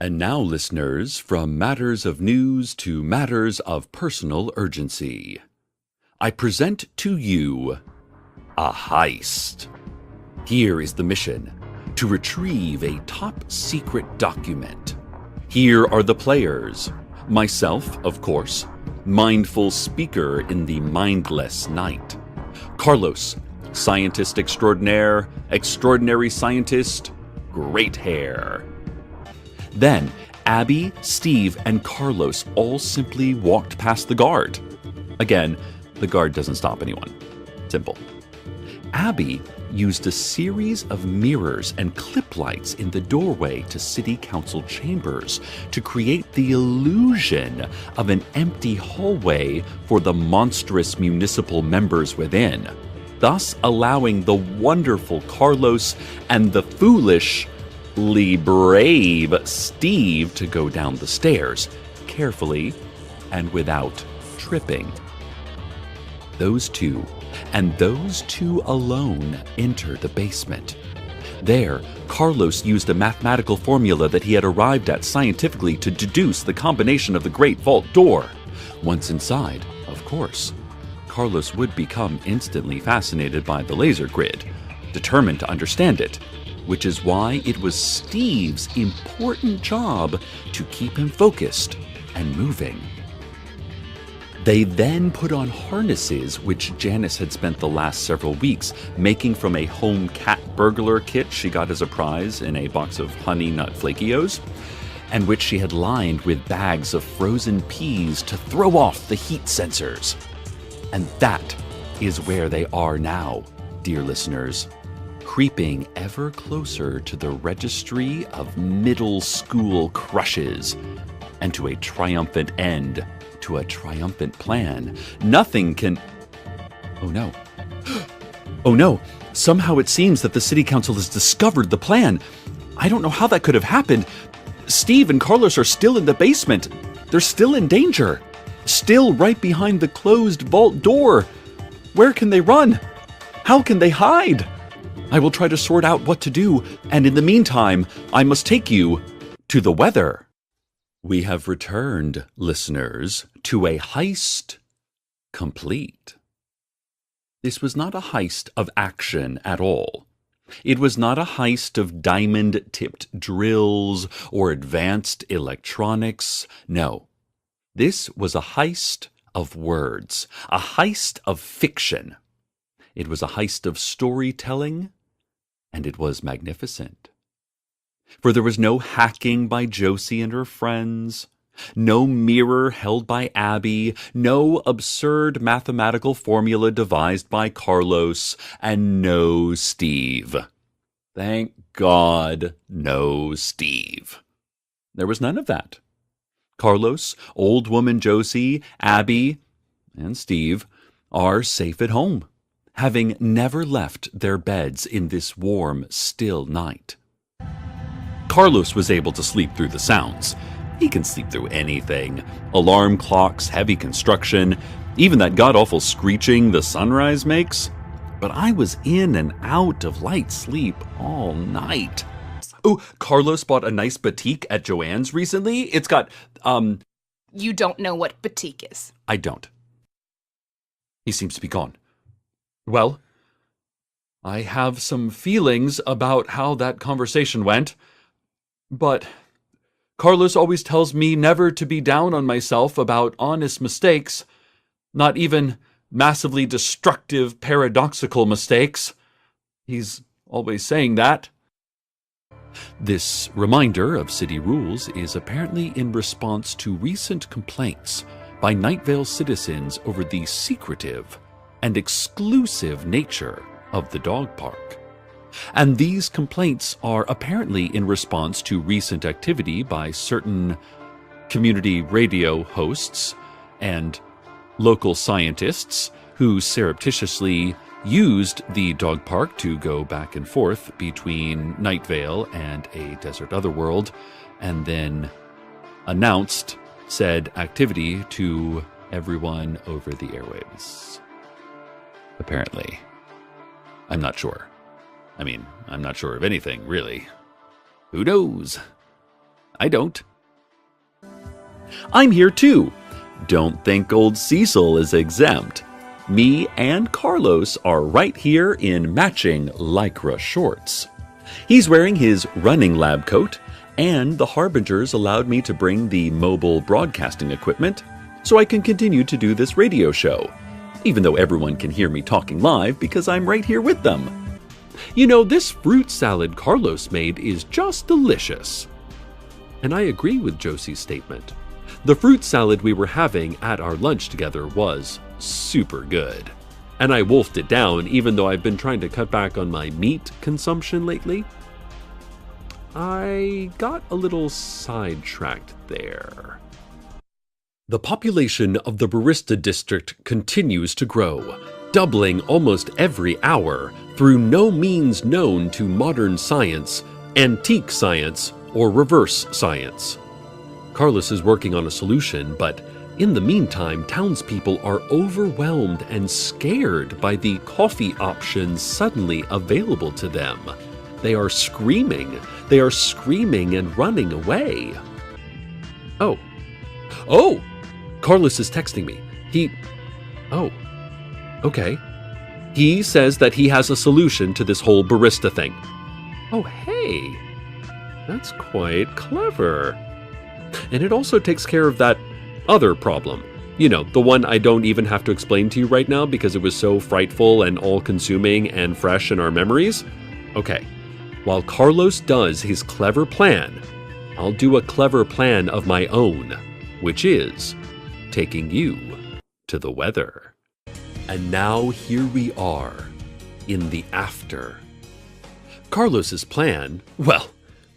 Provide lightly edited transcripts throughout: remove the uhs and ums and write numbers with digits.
And now, listeners, from matters of news to matters of personal urgency, I present to you a heist. Here is the mission: to retrieve a top-secret document. Here are the players. Myself, of course, mindful speaker in the mindless night. Carlos, scientist extraordinaire, extraordinary scientist, great hair. Then, Abby, Steve, and Carlos all simply walked past the guard. Again, the guard doesn't stop anyone. Simple. Abby used a series of mirrors and clip lights in the doorway to city council chambers to create the illusion of an empty hallway for the monstrous municipal members within, thus allowing the wonderful Carlos and the foolishly brave Steve to go down the stairs, carefully and without tripping. Those two, and those two alone, enter the basement. There, Carlos used a mathematical formula that he had arrived at scientifically to deduce the combination of the Great Vault door. Once inside, of course, Carlos would become instantly fascinated by the laser grid, determined to understand it, which is why it was Steve's important job to keep him focused and moving. They then put on harnesses which Janice had spent the last several weeks making from a home cat burglar kit she got as a prize in a box of Honey Nut Flakios, and which she had lined with bags of frozen peas to throw off the heat sensors. And that is where they are now, dear listeners, creeping ever closer to the registry of middle school crushes and to a triumphant end, to a triumphant plan. Nothing can... Oh no. Oh no. Somehow it seems that the city council has discovered the plan. I don't know how that could have happened. Steve and Carlos are still in the basement. They're still in danger. Still right behind the closed vault door. Where can they run? How can they hide? I will try to sort out what to do, and in the meantime, I must take you to the weather. We have returned, listeners, to a heist complete. This was not a heist of action at all. It was not a heist of diamond-tipped drills or advanced electronics. No. This was a heist of words, a heist of fiction. It was a heist of storytelling, and it was magnificent. For there was no hacking by Josie and her friends, no mirror held by Abby, no absurd mathematical formula devised by Carlos, and no Steve. Thank God, no Steve. There was none of that. Carlos, old woman Josie, Abby, and Steve are safe at home, having never left their beds in this warm, still night. Carlos was able to sleep through the sounds. He can sleep through anything. Alarm clocks, heavy construction, even that god-awful screeching the sunrise makes. But I was in and out of light sleep all night. Oh, Carlos bought a nice batik at Joann's recently. It's got, You don't know what batik is. I don't. He seems to be gone. Well, I have some feelings about how that conversation went. But Carlos always tells me never to be down on myself about honest mistakes, not even massively destructive, paradoxical mistakes. He's always saying that. This reminder of city rules is apparently in response to recent complaints by Night Vale citizens over the secretive and exclusive nature of the dog park. And these complaints are apparently in response to recent activity by certain community radio hosts and local scientists who surreptitiously used the dog park to go back and forth between Night Vale and a desert otherworld, and then announced said activity to everyone over the airwaves. Apparently. I'm not sure. I mean, I'm not sure of anything, really. Who knows? I don't. I'm here too. Don't think old Cecil is exempt. Me and Carlos are right here in matching lycra shorts. He's wearing his running lab coat, and the Harbingers allowed me to bring the mobile broadcasting equipment so I can continue to do this radio show, even though everyone can hear me talking live because I'm right here with them. You know, this fruit salad Carlos made is just delicious. And I agree with Josie's statement. The fruit salad we were having at our lunch together was super good. And I wolfed it down even though I've been trying to cut back on my meat consumption lately. I got a little sidetracked there. The population of the Barista District continues to grow, doubling almost every hour through no means known to modern science, antique science, or reverse science. Carlos is working on a solution, but in the meantime, townspeople are overwhelmed and scared by the coffee options suddenly available to them. They are screaming and running away. Oh, Carlos is texting me. Okay. He says that he has a solution to this whole barista thing. Oh, hey, that's quite clever. And it also takes care of that other problem. You know, the one I don't even have to explain to you right now because it was so frightful and all-consuming and fresh in our memories. Okay, while Carlos does his clever plan, I'll do a clever plan of my own, which is taking you to the weather. And now here we are, in the after. Carlos's plan, well,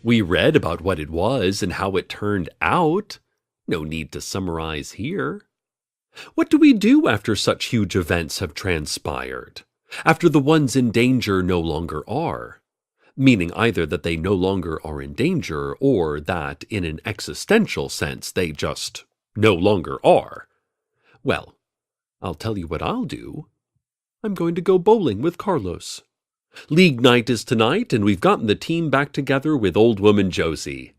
we read about what it was and how it turned out. No need to summarize here. What do we do after such huge events have transpired? After the ones in danger no longer are? Meaning either that they no longer are in danger or that, in an existential sense, they just no longer are. Well, I'll tell you what I'll do. I'm going to go bowling with Carlos. League night is tonight, and we've gotten the team back together with old woman Josie.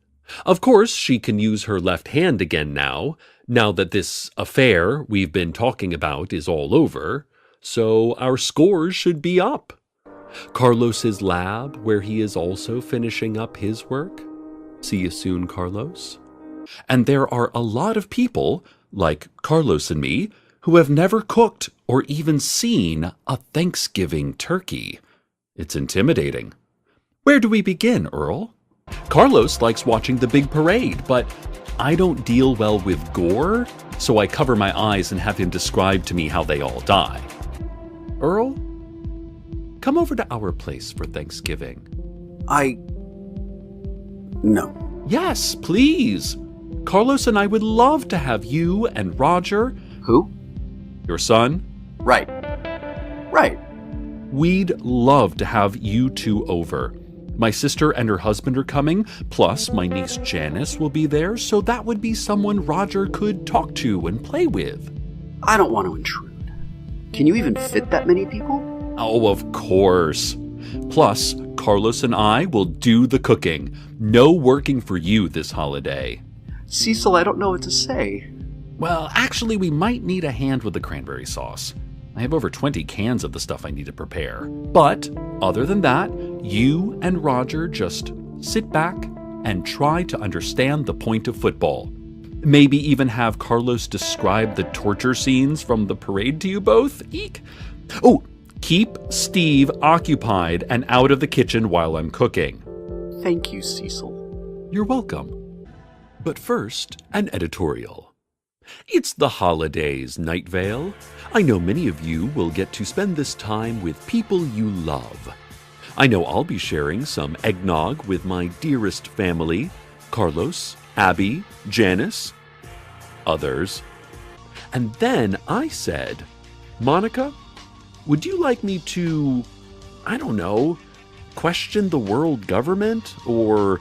Of course, she can use her left hand again now that this affair we've been talking about is all over, so our scores should be up. Carlos's lab, where he is also finishing up his work. See you soon, Carlos. And there are a lot of people, like Carlos and me, who have never cooked or even seen a Thanksgiving turkey. It's intimidating. Where do we begin, Earl? Carlos likes watching the big parade, but I don't deal well with gore, so I cover my eyes and have him describe to me how they all die. Earl, come over to our place for Thanksgiving. No. Yes, please. Carlos and I would love to have you and Roger. Who? Your son. Right. We'd love to have you two over. My sister and her husband are coming, plus my niece Janice will be there, so that would be someone Roger could talk to and play with. I don't want to intrude. Can you even fit that many people? Oh, of course. Plus, Carlos and I will do the cooking. No working for you this holiday. Cecil, I don't know what to say. Well, actually, we might need a hand with the cranberry sauce. I have over 20 cans of the stuff I need to prepare. But, other than that, you and Roger just sit back and try to understand the point of football. Maybe even have Carlos describe the torture scenes from the parade to you both. Eek! Oh, keep Steve occupied and out of the kitchen while I'm cooking. Thank you, Cecil. You're welcome. But first, an editorial. It's the holidays, Night Vale. I know many of you will get to spend this time with people you love. I know I'll be sharing some eggnog with my dearest family, Carlos, Abby, Janice, others. And then I said, Monica, would you like me to, question the world government, or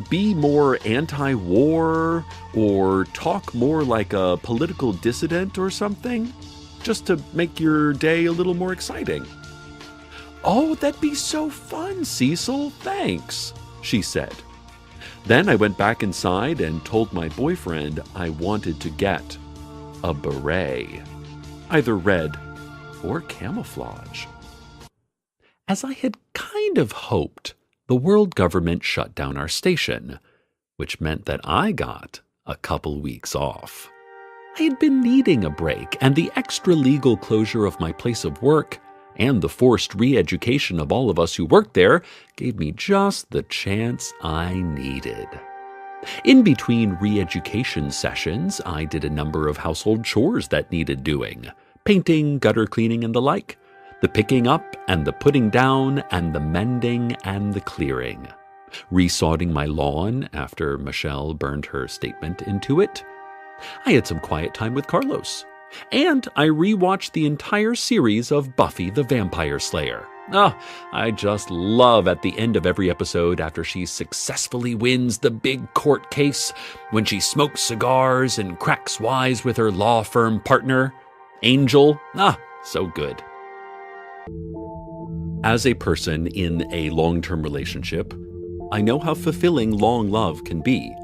be more anti-war, or talk more like a political dissident or something, just to make your day a little more exciting? Oh, that'd be so fun, Cecil, thanks, she said. Then I went back inside and told my boyfriend I wanted to get a beret, either red or camouflage. As I had kind of hoped, the world government shut down our station, which meant that I got a couple weeks off. I had been needing a break, and the extra legal closure of my place of work and the forced re-education of all of us who worked there gave me just the chance I needed. In between re-education sessions, I did a number of household chores that needed doing: painting, gutter cleaning, and the like, the picking up and the putting down and the mending and the clearing, resodding my lawn after Michelle burned her statement into it. I had some quiet time with Carlos, and I rewatched the entire series of Buffy the Vampire Slayer. I just love at the end of every episode after she successfully wins the big court case, when she smokes cigars and cracks wise with her law firm partner, Angel. So good. As a person in a long-term relationship, I know how fulfilling long love can be.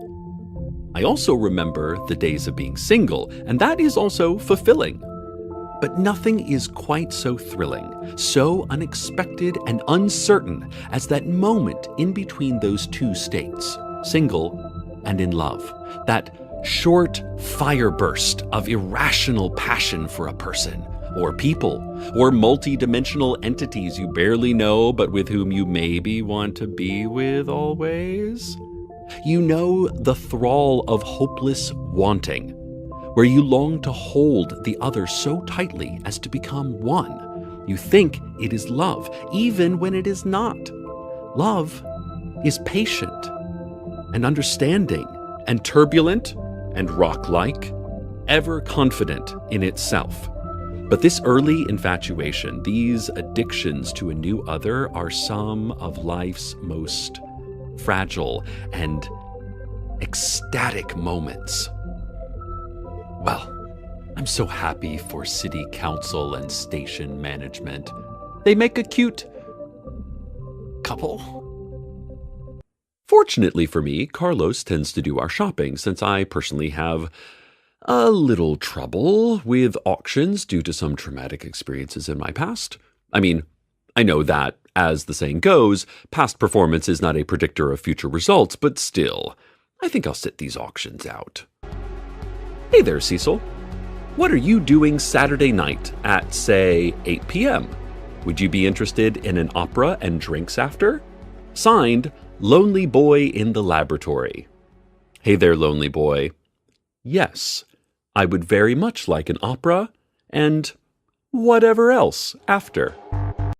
I also remember the days of being single, and that is also fulfilling. But nothing is quite so thrilling, so unexpected and uncertain as that moment in between those two states, single and in love. That short fire burst of irrational passion for a person, or people, or multi-dimensional entities you barely know but with whom you maybe want to be with always. You know the thrall of hopeless wanting, where you long to hold the other so tightly as to become one. You think it is love, even when it is not. Love is patient and understanding and turbulent and rock-like, ever confident in itself. But this early infatuation, these addictions to a new other, are some of life's most fragile and ecstatic moments. Well, I'm so happy for city council and station management. They make a cute couple. Fortunately for me, Carlos tends to do our shopping, since I personally have a little trouble with auctions due to some traumatic experiences in my past. I mean, I know that, as the saying goes, past performance is not a predictor of future results, but still, I think I'll sit these auctions out. Hey there, Cecil. What are you doing Saturday night at, say, 8 p.m.? Would you be interested in an opera and drinks after? Signed, Lonely Boy in the Laboratory. Hey there, Lonely Boy. Yes, I would very much like an opera and whatever else after.